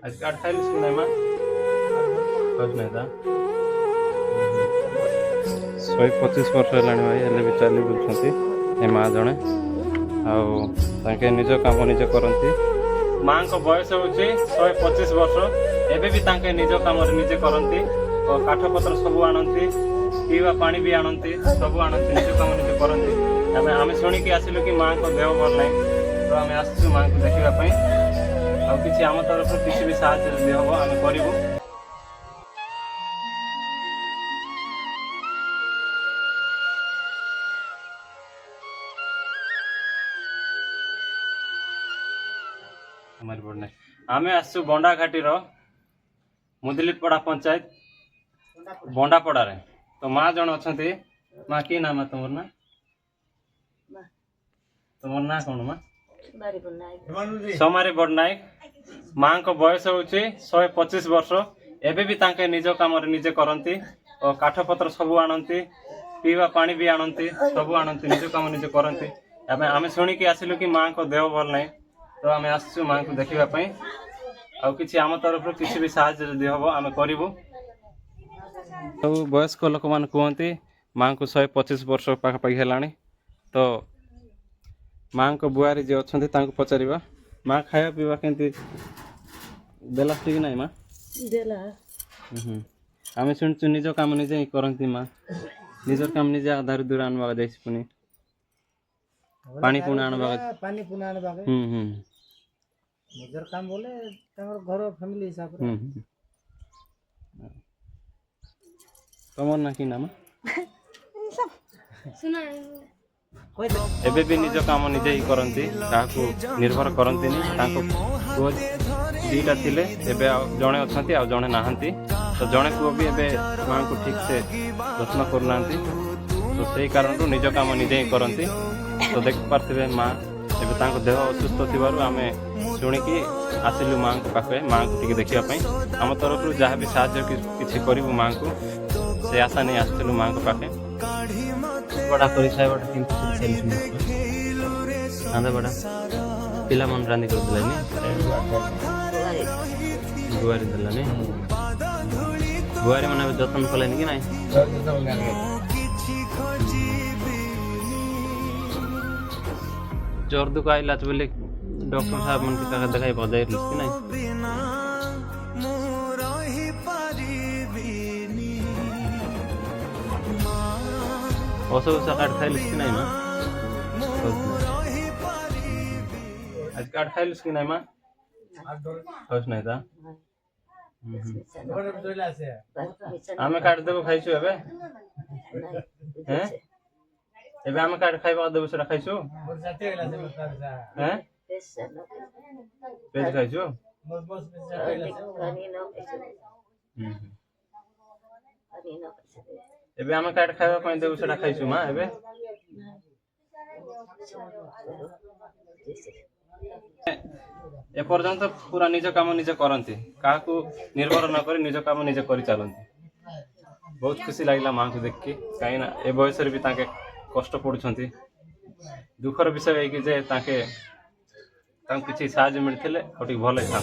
आज काट खाइलिस कि नाइ मा खाउस नाइ ता 125 वर्ष हेलाणी भाई हेले भी चली बुलछंती ए माँ जणे आउ तांके निज काम निजे करंती माँ को बयस होउची 125 वर्ष एबे भी तांके निज काम निजे करंती और काठ पत्र सब आनंती पीवा पानी भी आनंती सब आनंती निज काम निजे करंती एबे आमे सुनी कि आसिलु कि माँ को देह भल नै तो आमे आसछु माँ को देखिबा पई आ किछि आम तरफ किछि भी साहाय्य दे हबो आमे करिवु हमारी बोर्ड नहीं आमे आसु बंडा घाटी रो मुदलिपड़ा पंचायत बंडापड़ा रे तो माँ जन अछंती माँ की नाम तुमर ना तुमर ना कोन माँ समारी बड़नायक माँ को बयस होउची 125 वर्ष एबे भी तांके निज काम रे निजे करंती और काठ पत्र सब आनंती पीवा पानी भी आनंती सब आनंती निज काम निजे करंती एबे आमे सुनी कि आसिलु कि माँ को देह भल नै तो आमे आसछु माँ को देखिबा पई आ किछि आम तरफ किछि भी साहाय्य दे हबो आमे करिवु तो वयस्क लोक मान कहते माँ को 125 वर्ष पाखापाखि हेलाणी तो माँ को बुआरी जे अच्छे पचार माँ खाया पीवा के देला ठीक ना माँ आम शुणु निज कम निजे करती माँ निज कम निजे आधार दूर आनवा जाइए पुणी पानी पुणी आनवा पानी पुणी आनवा निजर काम बोले घर फैमिली हिसाब रे तमर ना कि नाम एबे भी निज काम निजे ही करती निर्भर करती पुओ दीटा थिले एबे जड़े अच्छा आ जड़े नहांती तो जड़े पुओ भी एबे माँ को ठीक से जत्न करना तो से कारण निज काम निजे ही करती तो देख पारे माँ एबे देह असुस्थ थी आम शुणिकी आसिलु माँ को पाखे माँ को टी देखापी आम तरफ जहाँ भी साहाय्य किसी करूँ माँ को से आशा नहीं आसलु माँ को पाखे बड़ा परिचय बड़ा बड़ा पिला मन रांधि कर गुआरी देलानी गुआरी मन जतन कलानी कि नाई जोर दुख आइला बोले डॉक्टर साहब मन के देखाई बजाई कि नाई औषध उषा काट खाइलिस कि नाई माँ आज काट खाइलिस कि नाई माँ खाउस नाई ता आमे काट देबो खाइछु एबे हैं एबे आमे काट खाइबा देबो सेटा खाइछु हैं पेज खाइछु एबे आमे काट खाइबा पई देबो सेटा खाइछु माँ एबे ए पर्यंत पूरा निज काम निजे करती काहाकू निर्भर न करी निज काम निजे करी चलती बहुत खुशी लागला माँ को देख के कहीं ना ए बयस भी ताके कष्ट पड़ुछंती दुखर विषय है कि जे ताके किसी साहाय्य मिलथिले और ठीक भल होता